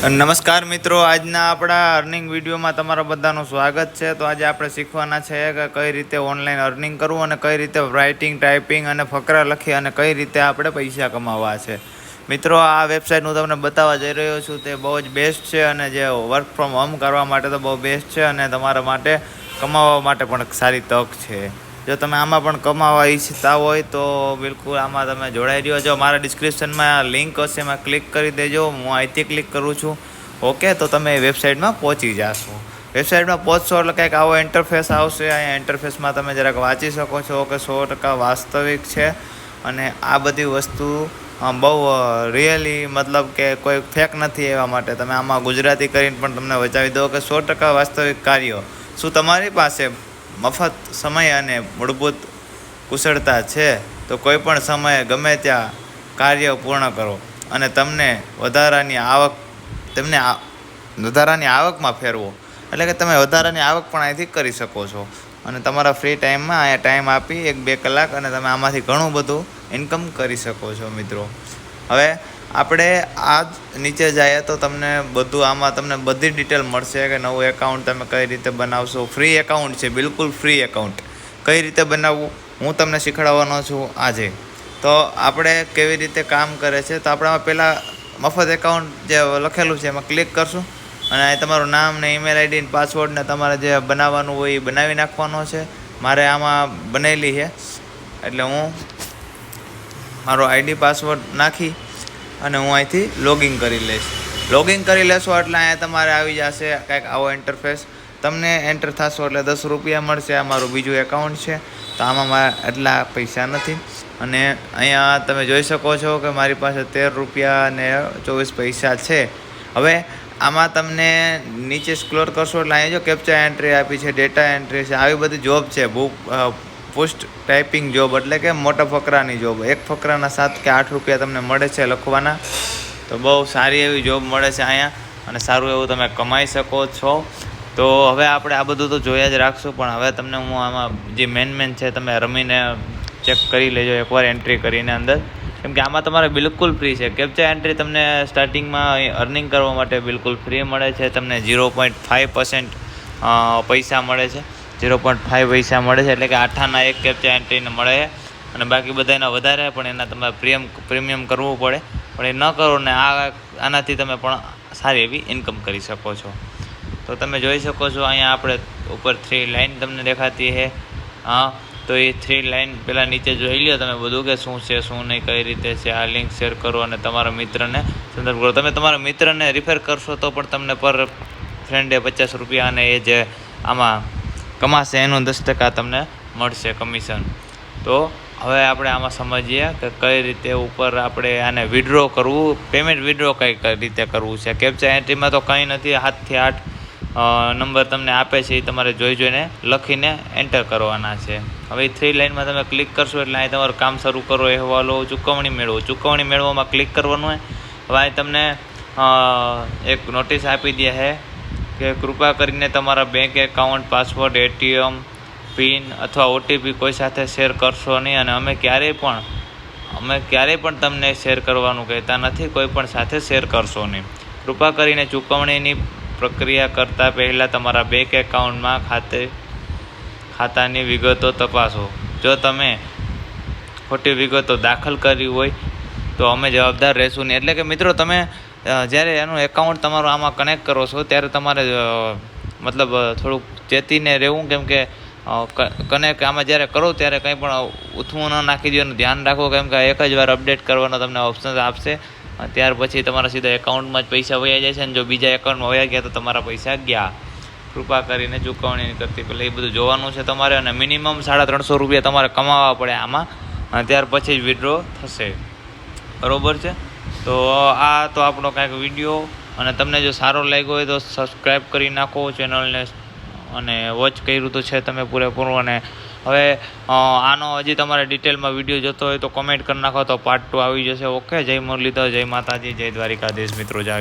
નમસ્કાર મિત્રો, આજના આપણા અર્નિંગ વિડીયોમાં તમારા બધાનું સ્વાગત છે। તો આજે આપણે શીખવાના છે કે કઈ રીતે ઓનલાઈન અર્નિંગ કરવું અને કઈ રીતે રાઇટિંગ, ટાઈપિંગ અને ફકરા લખી અને કઈ રીતે આપણે પૈસા કમાવવા છે। મિત્રો, આ વેબસાઇટ હું તમને બતાવવા જઈ રહ્યો છું, તે બહુ જ બેસ્ટ છે અને જે વર્ક ફ્રોમ હોમ કરવા માટે તો બહુ બેસ્ટ છે અને તમારા માટે કમાવા માટે પણ સારી તક છે। જો તમે આમાં પણ કમાવા ઈચ્છતા હોય તો બિલકુલ આમાં તમે જોડાઈ રહ્યો છો। મારા ડિસ્ક્રિપ્શનમાં લિંક હશે, એમાં ક્લિક કરી દેજો। હું અહીંથી ક્લિક કરું છું, ઓકે, તો તમે વેબસાઇટમાં પહોંચી જશો। વેબસાઇટમાં પહોંચશો એટલે કંઈક આવો ઇન્ટરફેસ આવશે। અહીંયા ઇન્ટરફેસમાં તમે જરાક વાંચી શકો છો કે 100% વાસ્તવિક છે અને આ બધી વસ્તુ બહુ રિયલી મતલબ કે કોઈ ફેક નથી। એવા માટે તમે આમાં ગુજરાતી કરીને પણ તમને બચાવી દો કે 100% વાસ્તવિક કાર્યો। શું તમારી પાસે મફત સમય અને મૂળભૂત કુશળતા છે તો કોઈ પણ સમયે ગમે ત્યાં કાર્ય પૂર્ણ કરો અને તમને વધારાની આવકમાં ફેરવો। એટલે કે તમે વધારાની આવક પણ અહીંથી કરી શકો છો અને તમારા ફ્રી ટાઈમમાં અહીંયા ટાઈમ આપી 1-2 કલાક અને તમે આમાંથી ઘણું બધું ઇન્કમ કરી શકો છો। મિત્રો, હવે આપણે આ નીચે જઈએ તો તમને બધું આમાં તમને બધી ડિટેલ મળશે કે નવું એકાઉન્ટ તમે કઈ રીતે બનાવશો। ફ્રી એકાઉન્ટ છે, બિલકુલ ફ્રી એકાઉન્ટ કઈ રીતે બનાવવું હું તમને શીખવાડવાનો છું આજે। તો આપણે કેવી રીતે કામ કરે છે, તો આપણે આમાં પહેલાં મફત એકાઉન્ટ જે લખેલું છે એમાં ક્લિક કરશું અને અહીં તમારું નામ ને ઈમેલ આઈડી ને પાસવર્ડ ને તમારે જે બનાવવાનું હોય એ બનાવી નાખવાનો છે। મારે આમાં બનેલી છે એટલે હું મારો આઈડી પાસવર્ડ નાખી અને હું અહીંથી લોગિન કરી લઈશ। લોગિન કરી લેશો એટલે અહીંયા તમારે આવી જશે કંઈક આવો ઇન્ટરફેસ। તમને એન્ટર થશો એટલે 10 રૂપિયા મળશે। આ મારું બીજું એકાઉન્ટ છે, તો આમાં મારા એટલા પૈસા નથી અને અહીંયા તમે જોઈ શકો છો કે મારી પાસે 13 રૂપિયા અને 24 પૈસા છે। હવે આમાં તમને નીચે સ્ક્રોલ કરશો એટલે અહીંયા જો કેપ્ચા એન્ટ્રી આપી છે, ડેટા એન્ટ્રી છે, આવી બધી જોબ છે। પોસ્ટ ટાઈપિંગ જોબ એટલે કે મોટા ફકરાની જોબ। એક ફકરાના 7 કે 8 રૂપિયા તમને મળે છે લખવાના, તો બહુ સારી એવી જોબ મળે છે અહીંયા અને સારું એવું તમે કમાઈ શકો છો। તો હવે આપણે આ બધું તો જોયા જ રાખશું, પણ હવે તમને હું આમાં જે મેન છે તમે રમીને ચેક કરી લેજો એકવાર એન્ટ્રી કરીને અંદર, કેમ કે આમાં તમારે બિલકુલ ફ્રી છે। કેપ્ચા એન્ટ્રી તમને સ્ટાર્ટિંગમાં અર્નિંગ કરવા માટે બિલકુલ ફ્રી મળે છે। તમને 0.5% પૈસા મળે છે, 0.5 પૈસા મળે છે, એટલે કે 8 આના એક કેપ્ચા એન્ટ્રીને મળે છે અને બાકી બધા એના વધારે પણ એના તમારે પ્રીમિયમ કરવું પડે, પણ એ ન કરો ને આનાથી તમે પણ સારી એવી ઇન્કમ કરી શકો છો। તો તમે જોઈ શકો છો અહીંયા આપણે ઉપર 3 લાઇન તમને દેખાતી છે। તો એ 3 લાઇન પહેલાં નીચે જોઈ લો તમે બધું કે શું છે શું નહીં, કઈ રીતે છે। આ લિંક શેર કરો અને તમારા મિત્રને સંદર્ભ કરો। તમે તમારા મિત્રને રિફર કરશો તો પણ તમને પર ફ્રેન્ડે 50 રૂપિયા અને એ જે આમાં કમાશે એનું 10% તમને મળશે કમિશન। તો હવે આપણે આમાં સમજીએ કે કઈ રીતે ઉપર આપણે આને વિડ્રો કરવું, પેમેન્ટ વિડ્રો કઈ રીતે કરવું છે। કેપ્ચા એન્ટ્રીમાં તો કંઈ નથી, 7 થી 8 નંબર તમને આપે છે, એ તમારે જોઈને લખીને એન્ટર કરવાના છે। હવે 3 લાઇનમાં તમે ક્લિક કરશો એટલે અહીં તમારું કામ શરૂ કરો, અહેવાલો, ચૂકવણી મેળવો। ચૂકવણી મેળવવામાં ક્લિક કરવાનું હોય। હવે અહીં તમને એક નોટિસ આપી દે છે કે કૃપા કરીને તમારા bank account, password, ATM pin અથવા OTP કોઈ સાથે શેર કરશો નહીં અને અમે ક્યારેય પણ તમને શેર કરવાનું કહેતા નથી, કોઈ પણ સાથે શેર કરશો નહીં। કૃપા કરીને ચૂકવણીની પ્રક્રિયા કરતાં પહેલાં તમારા બેંક એકાઉન્ટમાં ખાતાની વિગતો તપાસો। જો તમે ખોટી વિગતો દાખલ કરી હોય તો અમે જવાબદાર રહેશું નહીં। એટલે કે મિત્રો, તમે જ્યારે એનું એકાઉન્ટ તમારું આમાં કનેક્ટ કરો છો ત્યારે તમારે મતલબ થોડુંક ચેતીને રહેવું, કેમ કે કનેક્ટ આમાં જ્યારે કરો ત્યારે કંઈ પણ ઉથવું ન નાખી દેવાનું, ધ્યાન રાખો, કેમ કે એક જ વાર અપડેટ કરવાનો તમને ઓપ્શન આપશે, ત્યાર પછી તમારા સીધા એકાઉન્ટમાં જ પૈસા વયા જાય છે અને જો બીજા એકાઉન્ટમાં વયા ગયા તો તમારા પૈસા ગયા। કૃપા કરીને ચૂકવણી કરતી પહેલાં એ બધું જોવાનું છે તમારે અને મિનિમમ 350 રૂપિયા તમારે કમાવા પડે આમાં, ત્યાર પછી જ વિડ્રો થશે, બરાબર છે। તો આ તો આપણો કાંઈક વિડીયો, અને તમને જો સારો લાગ્યો હોય તો સબસ્ક્રાઈબ કરી નાખો ચેનલને અને વોચ કર્યું તો છે તમે પૂરેપૂરું। અને હવે આનો હજી તમારે ડિટેલમાં વિડીયો જોતો હોય તો કોમેન્ટ કરી નાખો, તો પાર્ટ 2 આવી જશે। ઓકે, જય મુરલીધર, જય માતાજી, જય દ્વારિકાધીશ મિત્રો, જય